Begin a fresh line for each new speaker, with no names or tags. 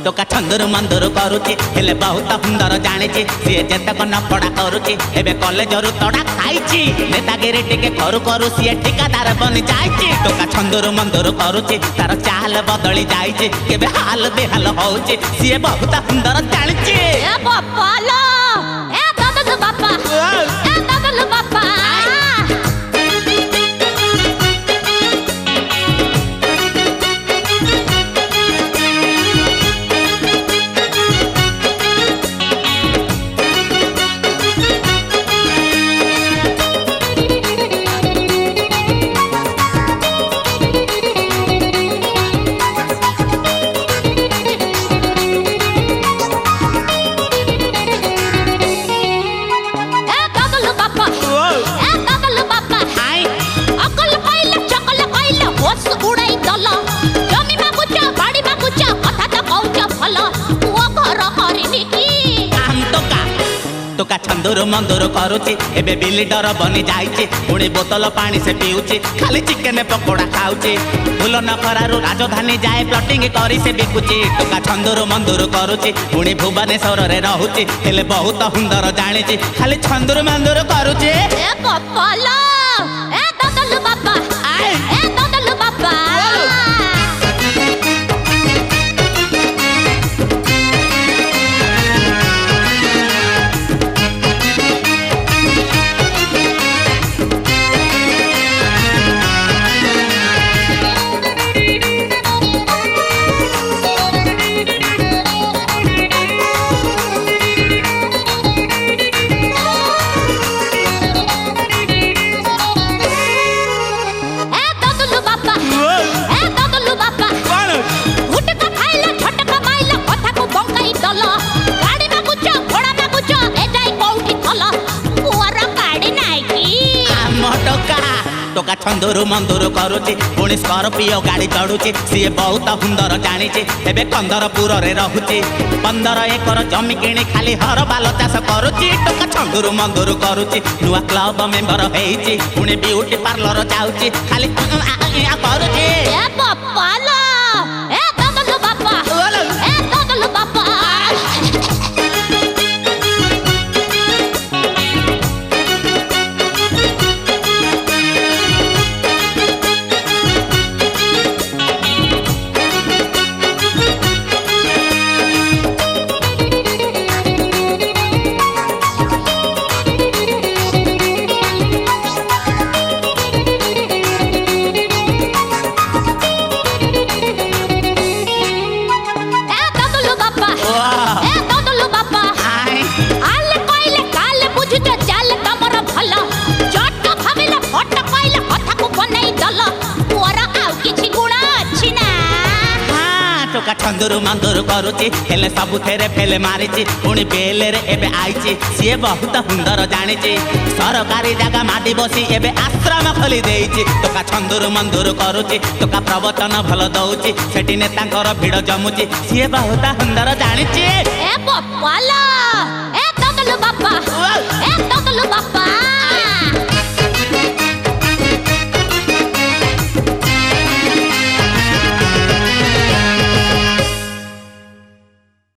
टोका छंदुरु मंदुरु करुची हेले बहुत सुंदर जानिची सी जेतक न पड़ा करुची एबे कॉलेजरु तड़ा खाइची नेतागिरी टिके करू करू सी ठिकादार बनी जाइची टोका छंदुरु मंदुरु करुची तार चाल बदली जाइची केबे हाल बेहाल होउची सी बहुत सुंदर जानिची
ए बापा लो ए दादा बापा ए दादा बापा
टोका छंदुरु मंदुरु करुची एबे बिल्डर बनी जाइची पुणी बोतल पानी से पीउची खाली चिकेन पकोड़ा खाउची फूल नखरारु राजधानी जाए प्लटिंग करी से बिकुची टोका छंदुरु मंदुरु करुची पुणी भुवनेश्वर रे रहुची हेले बहुत सुंदर जानिची खाली छंदुरु मंदुरु करुची
ए बापा लो ए दादा बापा ए दादा बापा
टोका छंदुरु मंदुरु करुची पुणी स्कॉर्पियो गाड़ी चढ़ुची सी बहुत सुंदर जानिची एबे कंदरपुर रे रहुची 15 एकर जमी किणी खाली हर बाल चाष करुची टोका छंदुरु मंदुरु करुची नुआ क्लब मेंबर हेइची पुणी ब्यूटी पार्लर जाउची खाली करुची
ए बापा लो ए दादा बापा ए दादा बापा
टोका छंदुरु मंदुरु करुची हेले सबु थेरे फेले मारिची पुणी बेले रे एबे आइची सी बहुत सुंदर जानिची सरकारी जगह माटी बसी एबे आश्रम खोली देइची टोका छंदुरु मंदुरु करुची टोका प्रवचन भल दउची सेठी नेतांकर भिड़ जमुची सी बहुत सुंदर जानिची
ए बापा लो ए दादा बापा ए दादा बापा